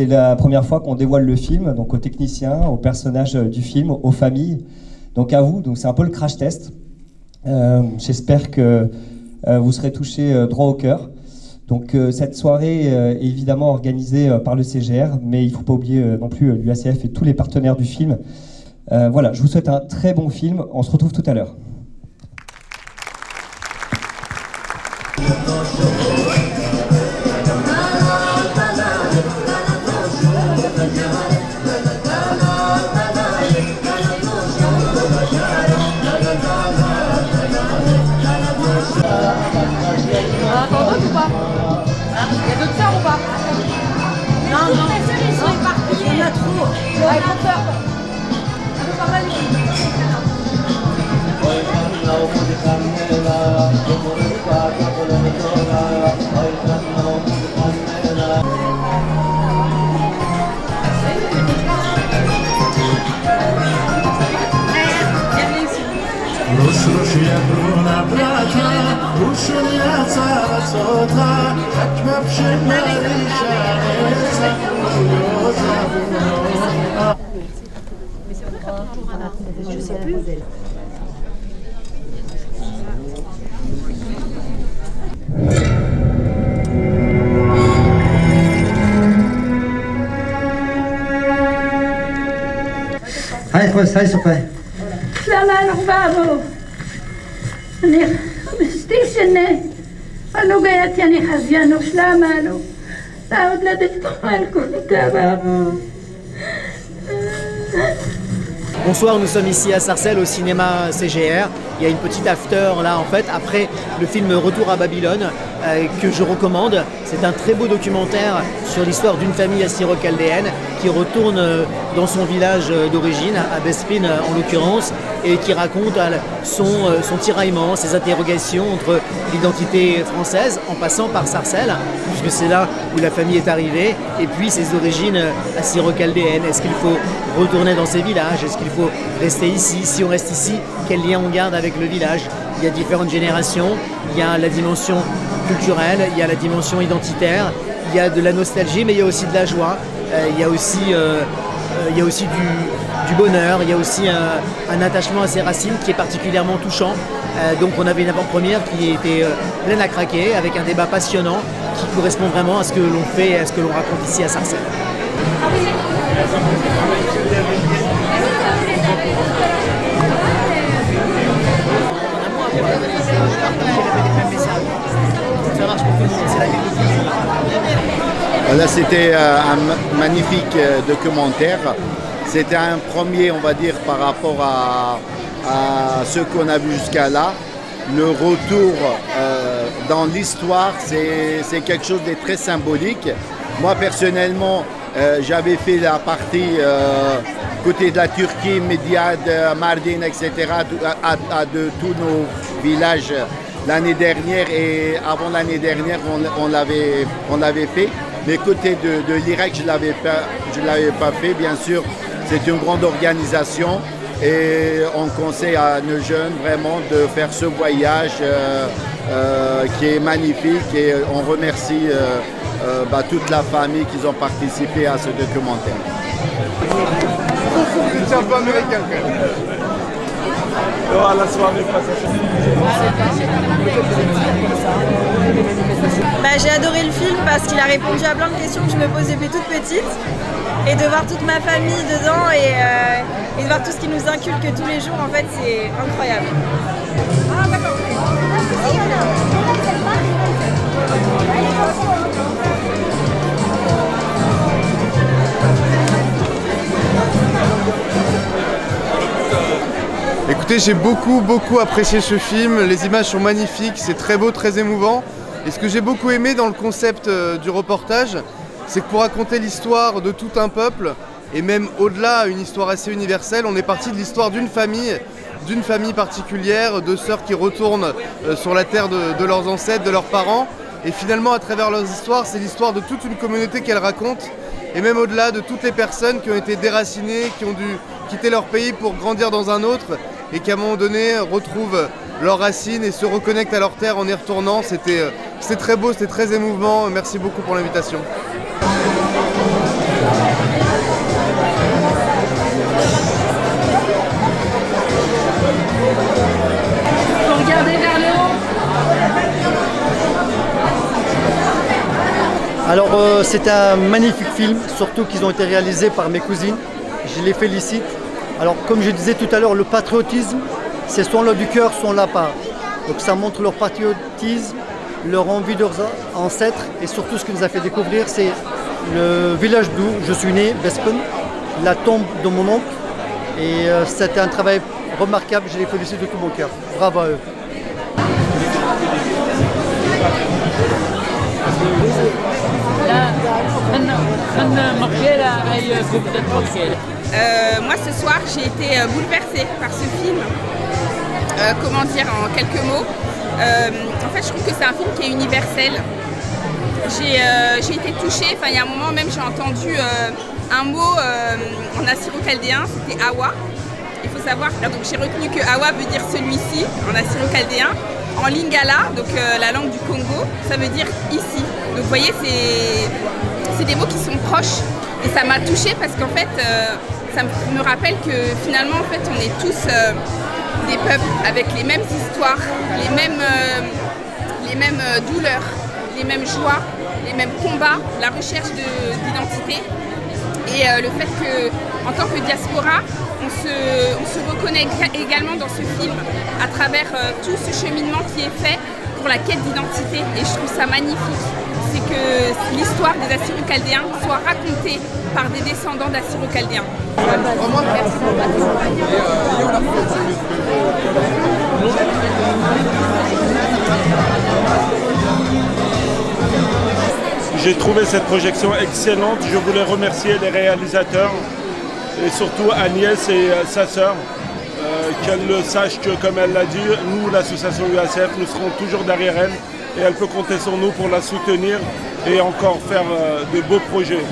C'est la première fois qu'on dévoile le film, donc aux techniciens, aux personnages du film, aux familles, donc à vous. Donc c'est un peu le crash test. J'espère que vous serez touchés droit au cœur. Donc cette soirée est évidemment organisée par le CGR, mais il ne faut pas oublier non plus l'UACF et tous les partenaires du film. Voilà, je vous souhaite un très bon film. On se retrouve tout à l'heure. Je sais plus. هاي خوش هاي صفاي سلام عليكم بابو أنا مستيسنة أنا قاعد يعني حزيان وسلام عليكم لا لا تتقبلكم بابو. Bonsoir, nous sommes ici à Sarcelles au cinéma CGR. Il y a une petite after là en fait après le film Retour à Babylone que je recommande. C'est un très beau documentaire sur l'histoire d'une famille assyro-chaldéenne qui retourne dans son village d'origine, à Bespin en l'occurrence, et qui raconte son tiraillement, ses interrogations entre l'identité française en passant par Sarcelles, puisque c'est là où la famille est arrivée, et puis ses origines assyro-chaldéennes. Est-ce qu'il faut retourner dans ces villages? Est-ce qu'il faut rester ici? Si on reste ici, quel lien on garde avec le village? Il y a différentes générations, il y a la dimension culturelle, il y a la dimension identitaire, il y a de la nostalgie, mais il y a aussi de la joie, il y a aussi du bonheur, il y a aussi un attachement à ses racines qui est particulièrement touchant. Donc on avait une avant-première qui était pleine à craquer, avec un débat passionnant qui correspond vraiment à ce que l'on fait et à ce que l'on raconte ici à Sarcelles. Là, c'était un magnifique documentaire. C'était un premier, on va dire, par rapport à ce qu'on a vu jusqu'à là. Le retour dans l'histoire, c'est quelque chose de très symbolique. Moi, personnellement, j'avais fait la partie côté de la Turquie, Médiade, Mardin, etc., de tous nos villages l'année dernière, et avant l'année dernière, on l'avait fait. Mais côté de l'Irak, je ne l'avais pas fait, bien sûr. C'est une grande organisation et on conseille à nos jeunes vraiment de faire ce voyage qui est magnifique, et on remercie toute la famille qui ont participé à ce documentaire. J'ai adoré le film parce qu'il a répondu à plein de questions que je me pose depuis toute petite, et de voir toute ma famille dedans et de voir tout ce qui nous inculque tous les jours, en fait, c'est incroyable. Ah, d'accord. Écoutez, j'ai beaucoup apprécié ce film, les images sont magnifiques, c'est très beau, très émouvant. Et ce que j'ai beaucoup aimé dans le concept du reportage, c'est que pour raconter l'histoire de tout un peuple, et même au-delà, une histoire assez universelle, on est parti de l'histoire d'une famille particulière, de sœurs qui retournent sur la terre de leurs ancêtres, de leurs parents. Et finalement, à travers leurs histoires, c'est l'histoire de toute une communauté qu'elles racontent, et même au-delà de toutes les personnes qui ont été déracinées, qui ont dû quitter leur pays pour grandir dans un autre, et qui à un moment donné retrouvent leurs racines et se reconnectent à leur terre en y retournant. C'était très beau, c'était très émouvant. Merci beaucoup pour l'invitation. Alors c'est un magnifique film, surtout qu'ils ont été réalisés par mes cousines. Je les félicite. Alors comme je disais tout à l'heure, le patriotisme, c'est soit là du cœur, soit là pas. Donc ça montre leur patriotisme, leur envie de leurs ancêtres et surtout ce qui nous a fait découvrir, c'est le village d'où je suis né, Bespen, la tombe de mon oncle. Et c'était un travail remarquable, je les félicite de tout mon cœur. Bravo à eux. Moi ce soir j'ai été bouleversée par ce film. Comment dire en quelques mots. En fait je trouve que c'est un film qui est universel. J'ai été touchée, il y a un moment même j'ai entendu un mot en assyro-chaldéen, c'était Awa. Il faut savoir, donc j'ai retenu que Awa veut dire celui-ci en assyro-chaldéen. En lingala, donc la langue du Congo, ça veut dire ici. Donc vous voyez, c'est des mots qui sont proches. Et ça m'a touchée parce qu'en fait, ça me rappelle que finalement, en fait, on est tous des peuples avec les mêmes histoires, les mêmes douleurs, les mêmes joies, les mêmes combats, la recherche d'identité. Et le fait qu'en tant que diaspora, on se reconnaît également dans ce film à travers tout ce cheminement qui est fait pour la quête d'identité. Et je trouve ça magnifique. C'est que l'histoire des Assyro-Chaldéens soit racontée par des descendants d'Assyro-Chaldéens. J'ai trouvé cette projection excellente. Je voulais remercier les réalisateurs et surtout Agnès et sa sœur. Qu'elle sache que, comme elle l'a dit, nous, l'association UACF, nous serons toujours derrière elle et elle peut compter sur nous pour la soutenir et encore faire de beaux projets.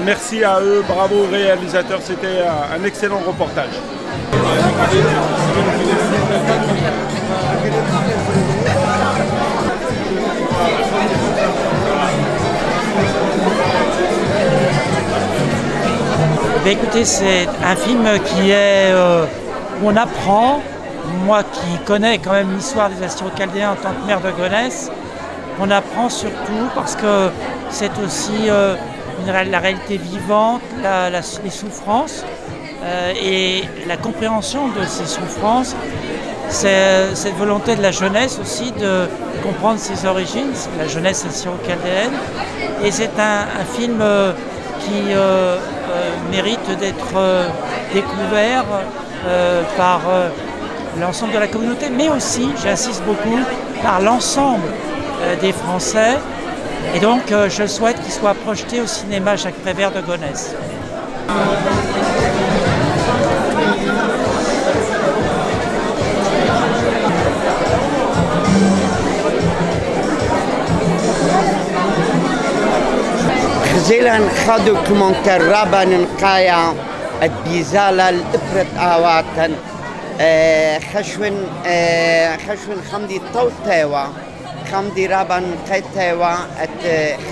Merci à eux, bravo aux réalisateurs, c'était un excellent reportage. Écoutez, c'est un film qui est où on apprend, moi qui connais quand même l'histoire des Assyro-Chaldéens en tant que maire de Gonesse, on apprend surtout parce que c'est aussi la réalité vivante, les souffrances et la compréhension de ces souffrances. C'est cette volonté de la jeunesse aussi de comprendre ses origines, la jeunesse assyro-chaldéenne. Et c'est un film qui mérite d'être découvert par l'ensemble de la communauté, mais aussi, j'insiste beaucoup, par l'ensemble des Français. Et donc, je souhaite qu'il soit projeté au cinéma Jacques Prévert de Gonesse. خزيلا خادو كمونتر رابان نقايا البيزالا الإبرة آواتن خشون خمدي طوتاوا خمدي رابان قيتاوا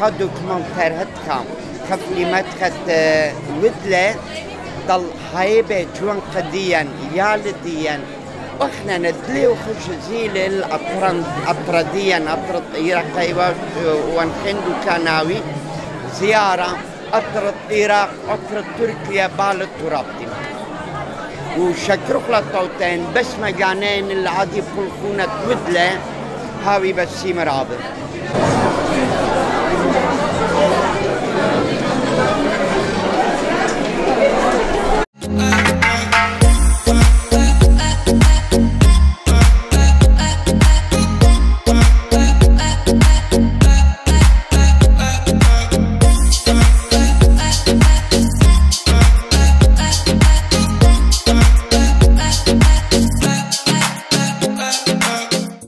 خادو كمونتر هتخام خفلي مدخت ودلة ضل هايبة جوان قديا يالديا واحنا ندلي وخش زيل الأبرديا أبرد إيراقي وانخندو كاناوي زيارة أطرد العراق أطرد تركيا بالت ترابطين وشكرك للطوتين بس مجانين العادي بخلقونة ودلة هاوي بسيم رابط